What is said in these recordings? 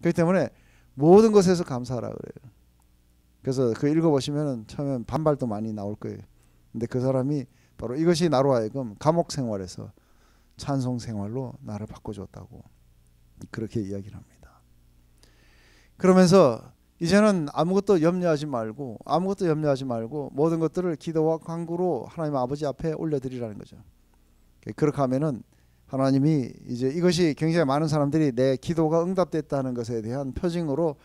그렇기 때문에 모든 것에서 감사하라 그래요. 그래서 그 읽어보시면 처음엔 반발도 많이 나올 거예요. 근데 그 사람이 바로 이것이 나로 하여금 감옥 생활에서 찬송 생활로 나를 바꿔줬다고 그렇게 이야기를 합니다. 그러면서 이제는 아무것도 염려하지 말고 모든 것들을 기도와 간구로 하나님 아버지 앞에 올려드리라는 거죠. 그렇게 하면은 하나님이 이제 이것이 굉장히 많은 사람들이 내 기도가 응답됐다는 것에 대한 표징으로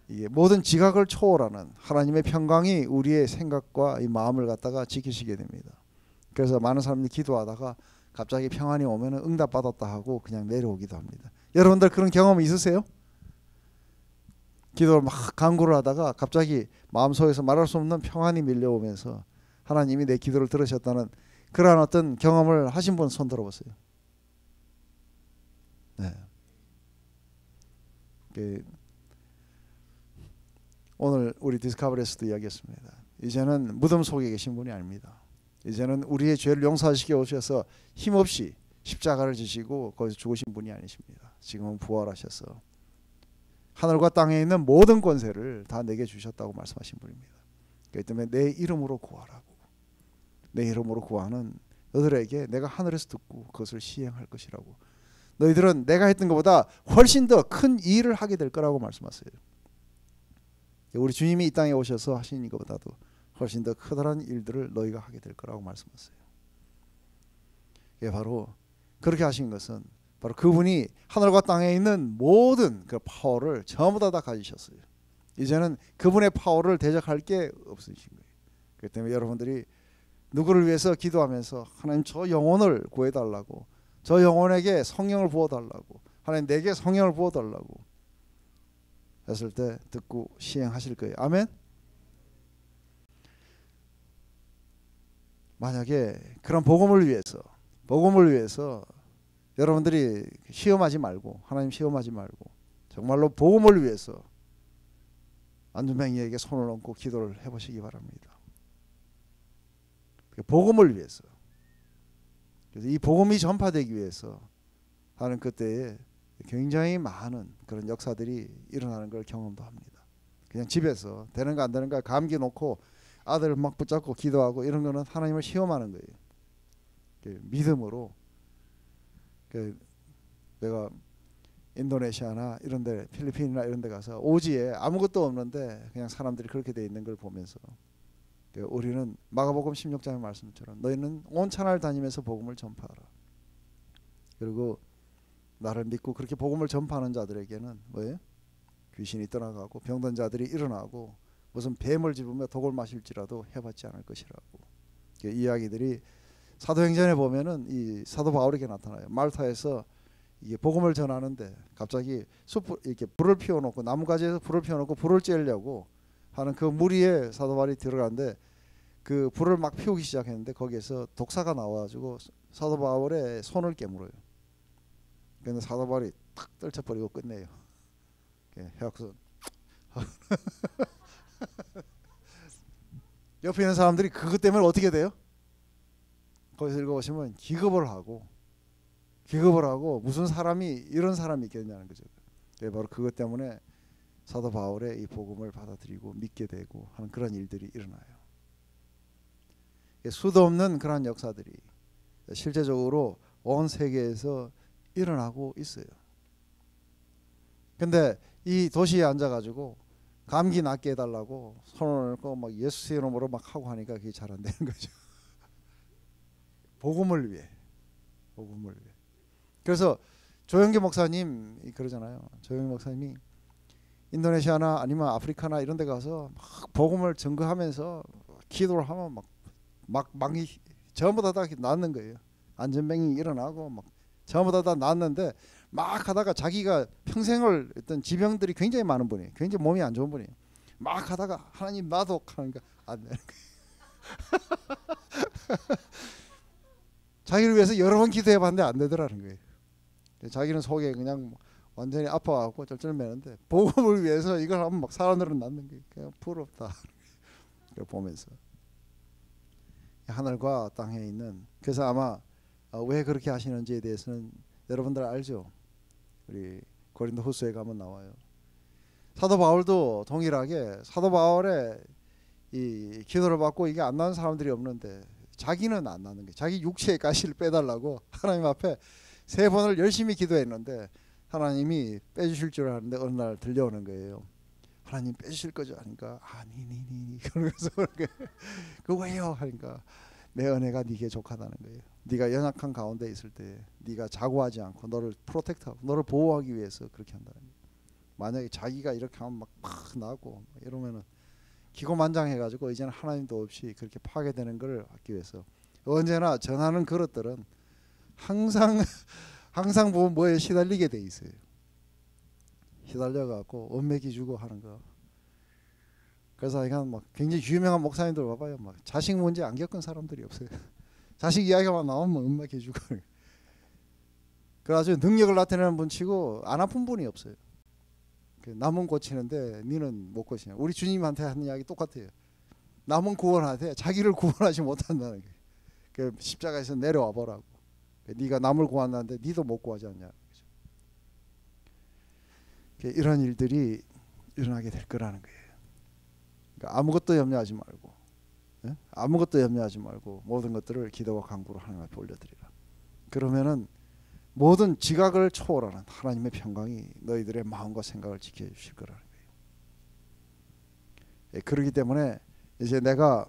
이게 모든 지각을 초월하는 하나님의 평강이 우리의 생각과 이 마음을 갖다가 지키시게 됩니다. 그래서 많은 사람들이 기도하다가 갑자기 평안이 오면 응답받았다 하고 그냥 내려오기도 합니다. 여러분들 그런 경험 있으세요? 기도를 막 간구를 하다가 갑자기 마음속에서 말할 수 없는 평안이 밀려오면서 하나님이 내 기도를 들으셨다는 그러한 어떤 경험을 하신 분 손 들어보세요. 네. 오늘 우리 디스커버리에서도 이야기했습니다. 이제는 무덤 속에 계신 분이 아닙니다. 이제는 우리의 죄를 용서하시기 오셔서 힘없이 십자가를 지시고 거기서 죽으신 분이 아니십니다. 지금은 부활하셔서 하늘과 땅에 있는 모든 권세를 다 내게 주셨다고 말씀하신 분입니다. 그렇기 때문에 내 이름으로 구하라고. 내 이름으로 구하는 너희들에게 내가 하늘에서 듣고 그것을 시행할 것이라고. 너희들은 내가 했던 것보다 훨씬 더 큰 일을 하게 될 거라고 말씀하세요. 우리 주님이 이 땅에 오셔서 하신 것보다도 훨씬 더 커다란 일들을 너희가 하게 될 거라고 말씀하세요. 이게 바로 그렇게 하신 것은 바로 그분이 하늘과 땅에 있는 모든 그 파워를 전부 다 가지셨어요. 이제는 그분의 파워를 대적할 게 없으신 거예요. 그렇기 때문에 여러분들이 누구를 위해서 기도하면서 하나님 저 영혼을 구해달라고, 저 영혼에게 성령을 부어달라고, 하나님 내게 성령을 부어달라고 했을 때 듣고 시행하실 거예요. 아멘. 만약에 그런 복음을 위해서 여러분들이 시험하지 말고, 하나님 시험하지 말고 정말로 복음을 위해서 안준뱅이에게 손을 얹고 기도를 해보시기 바랍니다. 복음을 위해서. 그래서 이 복음이 전파되기 위해서 하는 그때에 굉장히 많은 그런 역사들이 일어나는 걸 경험도 합니다. 그냥 집에서 되는가 안 되는가 감기 놓고 아들 막 붙잡고 기도하고 이런 거는 하나님을 시험하는 거예요. 믿음으로. 내가 인도네시아나 이런 데, 필리핀이나 이런 데 가서 오지에 아무것도 없는데 그냥 사람들이 그렇게 돼 있는 걸 보면서 우리는 마가복음 16장의 말씀처럼 너희는 온 천하를 다니면서 복음을 전파하라. 그리고 나를 믿고 그렇게 복음을 전파하는 자들에게는 뭐예요? 귀신이 떠나가고 병든 자들이 일어나고 무슨 뱀을 집으며 독을 마실지라도 해받지 않을 것이라고. 이 이야기들이 사도행전에 보면은 이 사도 바울에게 나타나요. 말타에서 이게 복음을 전하는데 갑자기 숲 이렇게 불을 피워놓고 나무가지에서 불을 피워놓고 불을 쬐려고 하는 그 무리에 사도 바울이 들어가는데 그 불을 막 피우기 시작했는데 거기에서 독사가 나와가지고 사도 바울의 손을 깨물어요. 그런데 사도 바울이 탁 떨쳐버리고 끝내요. 해악선. 옆에 있는 사람들이 그것 때문에 어떻게 돼요? 거기서 읽어보시면 기겁을 하고 무슨 사람이 이런 사람이 있겠냐는 거죠. 바로 그것 때문에 사도 바울의 이 복음을 받아들이고 믿게 되고 하는 그런 일들이 일어나요. 수도 없는 그런 역사들이 실제적으로 온 세계에서 일어나고 있어요. 근데 이 도시에 앉아가지고 감기 낫게 해달라고 손을 얹고 막 예수 이름으로 막 하고 하니까 그게 잘 안 되는 거죠. 복음을 위해. 그래서 조영기 목사님 그러잖아요. 조영기 목사님이 인도네시아나 아니면 아프리카나 이런 데 가서 막 복음을 증거하면서 기도를 하면 막 전부 다 낫는 거예요. 안전병이 일어나고 막 전부 다 낫는데 막 하다가 자기가 평생을 했던 지병들이 굉장히 많은 분이에요. 굉장히 몸이 안 좋은 분이에요. 막 하다가 하나님 나도 하니까 안 되는 거예요. 자기를 위해서 여러 번 기도해 봤는데 안 되더라는 거예요. 자기는 속에 그냥 완전히 아파갖고 쩔쩔매는데 복음을 위해서 이걸 하면 막 사람들은 낫는 게 그냥 부럽다. 보면서 하늘과 땅에 있는, 그래서 아마 왜 그렇게 하시는지에 대해서는 여러분들 알죠? 우리 고린도후서에 가면 나와요. 사도 바울도 동일하게 사도 바울의 이 기도를 받고 이게 안 나는 사람들이 없는데 자기는 안 나는 거예요. 자기 육체의 가시를 빼달라고 하나님 앞에 3번을 열심히 기도했는데 하나님이 빼주실 줄 아는데 어느 날 들려오는 거예요. 하나님 빼주실 거죠? 하니까 아니 그러면서 그 왜요? 하니까 내 은혜가 네게 족하다는 거예요. 네가 연약한 가운데 있을 때 네가 자고하지 않고 너를 프로텍트하고 너를 보호하기 위해서 그렇게 한다는 거예요. 만약에 자기가 이렇게 하면 막 나고 이러면은 기고만장해가지고 이제는 하나님도 없이 그렇게 파괴되는 걸 하기 위해서 언제나 전하는 그릇들은 항상 보면 뭐에 시달리게 돼 있어요. 시달려갖고 원맥이 주고 하는 거. 그래서 이건 막 굉장히 유명한 목사님들 봐봐요. 막 자식 문제 안 겪은 사람들이 없어요. 자식 이야기만 나오면 원맥이 주고. 그래가지고 능력을 나타내는 분치고 안 아픈 분이 없어요. 남은 고치는데 니는 못 고치냐. 우리 주님한테 하는 이야기 똑같아요. 남은 구원하되 자기를 구원하지 못한다는 거예요. 그 십자가에서 내려와 보라고. 네가 남을 구한다는데 니도 못 구하지 않냐. 이런 일들이 일어나게 될 거라는 거예요. 그러니까 아무것도 염려하지 말고, 아무것도 염려하지 말고 모든 것들을 기도와 간구로 하나님 앞에 올려드리라. 그러면은 모든 지각을 초월하는 하나님의 평강이 너희들의 마음과 생각을 지켜주실 거라는 거예요. 그렇기 때문에 이제 내가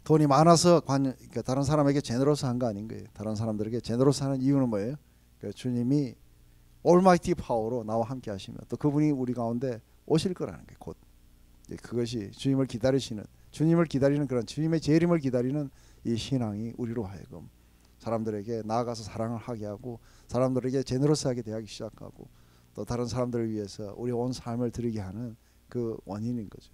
돈이 많아서 그러니까 다른 사람에게 제너러스 한 거 아닌 거예요. 다른 사람들에게 제너러스 하는 이유는 뭐예요? 그러니까 주님이 올마이티 파워로 나와 함께 하시면 또 그분이 우리 가운데 오실 거라는 거예요. 곧 그것이 주님을 기다리는 그런 주님의 재림을 기다리는 이 신앙이 우리로 하여금 사람들에게 나아가서 사랑을 하게 하고 사람들에게 제너러스하게 대하기 시작하고 또 다른 사람들을 위해서 우리 온 삶을 드리게 하는 그 원인인 거죠.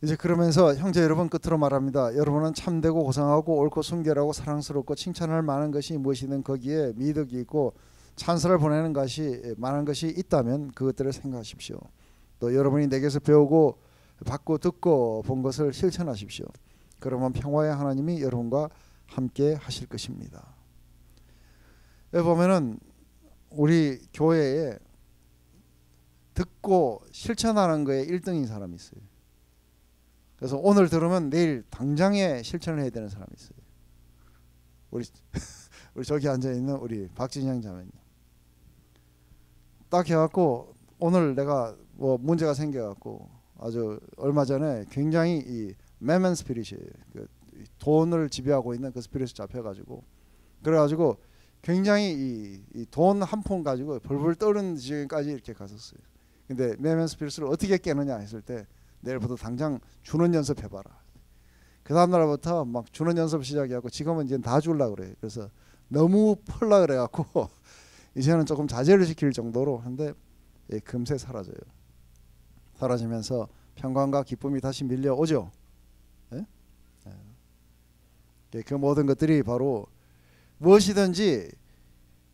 이제 그러면서 형제 여러분 끝으로 말합니다. 여러분은 참되고 고상하고 옳고 순결하고 사랑스럽고 칭찬할 만한 것이 무엇이든 거기에 미덕이 있고 찬사를 보내는 것이 많은 것이 있다면 그것들을 생각하십시오. 또 여러분이 내게서 배우고 받고 듣고 본 것을 실천하십시오. 그러면 평화의 하나님이 여러분과 함께 하실 것입니다. 여기 보면은 우리 교회에 듣고 실천하는 거에 1등인 사람이 있어요. 그래서 오늘 들으면 내일 당장에 실천을 해야 되는 사람이 있어요. 우리 저기 앉아 있는 우리 박진영 자매님. 딱 해갖고 오늘 내가 뭐 문제가 생겨갖고 아주 얼마 전에 굉장히 이 매먼 스피릿이에요. 그 돈을 지배하고 있는 그 스피릿이 잡혀가지고 그래가지고 굉장히 이 돈 한 푼 가지고 벌벌 떠는 지경까지 이렇게 갔었어요. 근데 매먼 스피릿을 어떻게 깨느냐 했을 때 내일부터 당장 주는 연습 해봐라. 그 다음 날부터 막 주는 연습 시작해갖고 지금은 이제 다 주려고 그래요. 그래서 너무 펄라 그래갖고 이제는 조금 자제를 시킬 정도로 하는데 금세 사라져요. 사라지면서 평강과 기쁨이 다시 밀려오죠. 예? 그 모든 것들이 바로 무엇이든지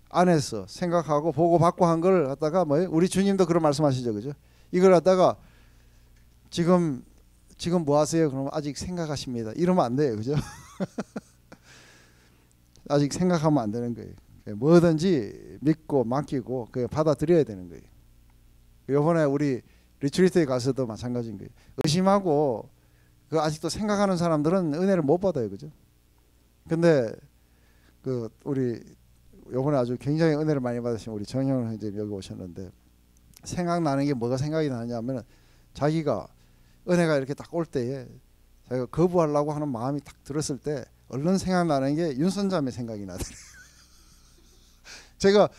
안에서 생각하고 보고 받고 한 걸 갖다가 뭐예요? 우리 주님도 그런 말씀하시죠, 그죠? 이걸 갖다가 지금 뭐 하세요? 그러면 아직 생각하십니다. 이러면 안 돼요, 그죠? 아직 생각하면 안 되는 거예요. 뭐든지 믿고 맡기고 그 받아들여야 되는 거예요. 이번에 우리 리트리트에 가서도 마찬가지인 거예요. 의심하고 그 아직도 생각하는 사람들은 은혜를 못 받아요, 그죠? 근데 그 우리 이번에 아주 굉장히 은혜를 많이 받으신 우리 정형 형제님 여기 오셨는데 생각나는 게 뭐가 생각이 나느냐면 자기가 은혜가 이렇게 딱 올 때에 자기가 거부하려고 하는 마음이 딱 들었을 때 얼른 생각나는 게 윤선자매 생각이 나더래요. 제가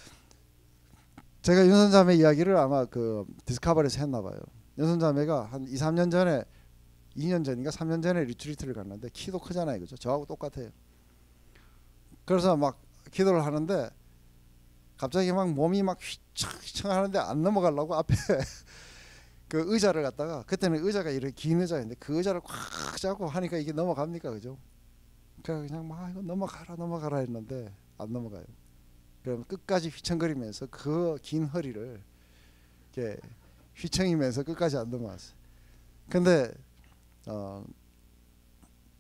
윤선자매 이야기를 아마 그 디스커버리에서 했나 봐요. 윤선자매가 한 2년 전인가 3년 전에 리트리트를 갔는데 키도 크잖아요, 그죠? 저하고 똑같아요. 그래서 막 기도를 하는데 갑자기 막 몸이 막 휘청휘청 하는데 안 넘어가려고 앞에 그 의자를 갖다가 그때는 의자가 이렇게 긴 의자인데 그 의자를 꽉 잡고 하니까 이게 넘어갑니까, 그죠? 그냥 막 이거 넘어가라 했는데 안 넘어가요. 그럼 끝까지 휘청거리면서 그 긴 허리를 이렇게 휘청이면서 끝까지 안 넘어갔어요. 근데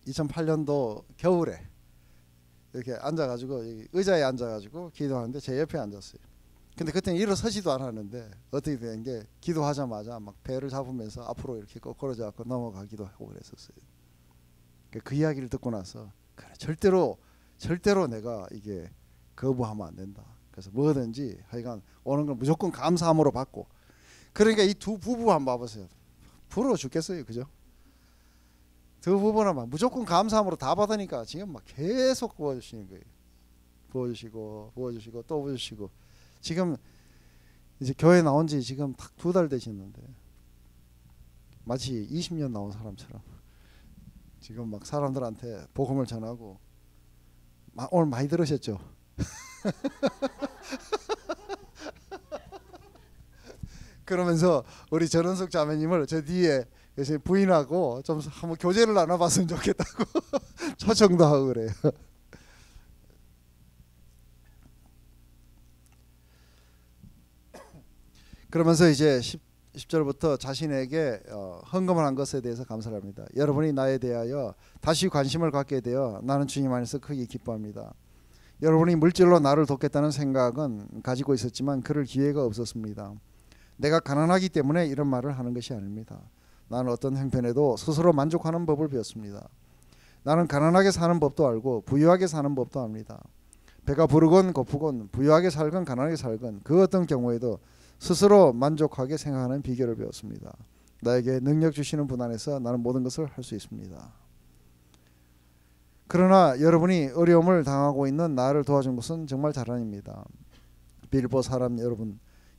2008년도 겨울에 이렇게 앉아가지고 의자에 앉아가지고 기도하는데 제 옆에 앉았어요. 근데 그때는 일어서지도 않았는데 어떻게 된 게 기도하자마자 막 배를 잡으면서 앞으로 이렇게 거꾸로져갖고 넘어가기도 하고 그랬었어요. 그 이야기를 듣고 나서 그래, 절대로 내가 이게 거부하면 안 된다. 그래서 뭐든지 하여간 오는 건 무조건 감사함으로 받고. 그러니까 이 두 부부 한번 봐보세요. 부러워 죽겠어요, 그죠? 두 부부는 막 무조건 감사함으로 다 받으니까 지금 막 계속 부어주시는 거예요. 부어주시고 또 부어주시고. 지금 이제 교회 나온 지 지금 딱 2달 되시는데 마치 20년 나온 사람처럼 지금 막 사람들한테 복음을 전하고. 오늘 많이 들으셨죠? 그러면서 우리 전원석 자매님을 저 뒤에 부인하고 좀 한번 교제를 나눠봤으면 좋겠다고 초청도 하고 그래요. 그러면서 이제 10절부터 자신에게 헌금을 한 것에 대해서 감사를 합니다. 여러분이 나에 대하여 다시 관심을 갖게 되어 나는 주님 안에서 크게 기뻐합니다. 여러분이 물질로 나를 돕겠다는 생각은 가지고 있었지만 그럴 기회가 없었습니다. 내가 가난하기 때문에 이런 말을 하는 것이 아닙니다. 나는 어떤 형편에도 스스로 만족하는 법을 배웠습니다. 나는 가난하게 사는 법도 알고 부유하게 사는 법도 압니다. 배가 부르건 고프건 부유하게 살건 가난하게 살건 그 어떤 경우에도 스스로 만족하게 생각하는 비결을 배웠습니다. 나에게 능력 주시는 분 안에서 나는 모든 것을 할 수 있습니다. 그러나 여러분이 어려움을 당하고 있는 나를 도와준 것은 정말 자랑입니다. 빌보 사람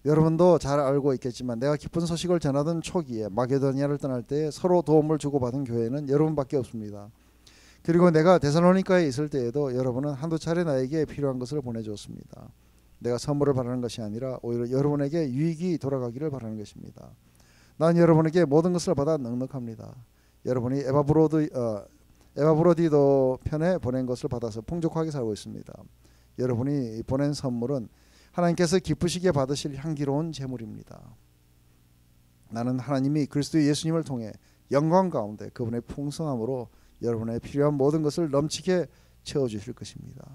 여러분도 잘 알고 있겠지만 내가 기쁜 소식을 전하던 초기에 마게도니아를 떠날 때 서로 도움을 주고받은 교회는 여러분밖에 없습니다. 그리고 내가 데살로니가에 있을 때에도 여러분은 한두 차례 나에게 필요한 것을 보내주었습니다. 내가 선물을 바라는 것이 아니라 오히려 여러분에게 유익이 돌아가기를 바라는 것입니다. 난 여러분에게 모든 것을 받아 넉넉합니다. 여러분이 에바브로디도 편에 보낸 것을 받아서 풍족하게 살고 있습니다. 여러분이 보낸 선물은 하나님께서 기쁘시게 받으실 향기로운 제물입니다. 나는 하나님이 그리스도 예수님을 통해 영광 가운데 그분의 풍성함으로 여러분의 필요한 모든 것을 넘치게 채워주실 것입니다.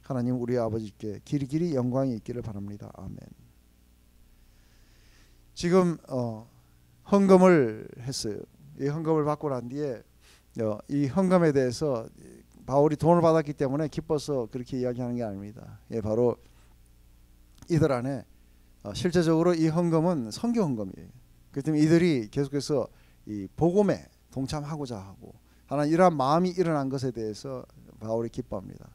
하나님 우리 아버지께 길이 영광이 있기를 바랍니다. 아멘. 지금 헌금을 했어요. 이 헌금을 받고 난 뒤에 이 헌금에 대해서 바울이 돈을 받았기 때문에 기뻐서 그렇게 이야기하는 게 아닙니다. 바로 이들 안에 실제적으로 이 헌금은 선교 헌금이에요. 그렇기 때문에 이들이 계속해서 이 복음에 동참하고자 하고 하나 이러한 마음이 일어난 것에 대해서 바울이 기뻐합니다.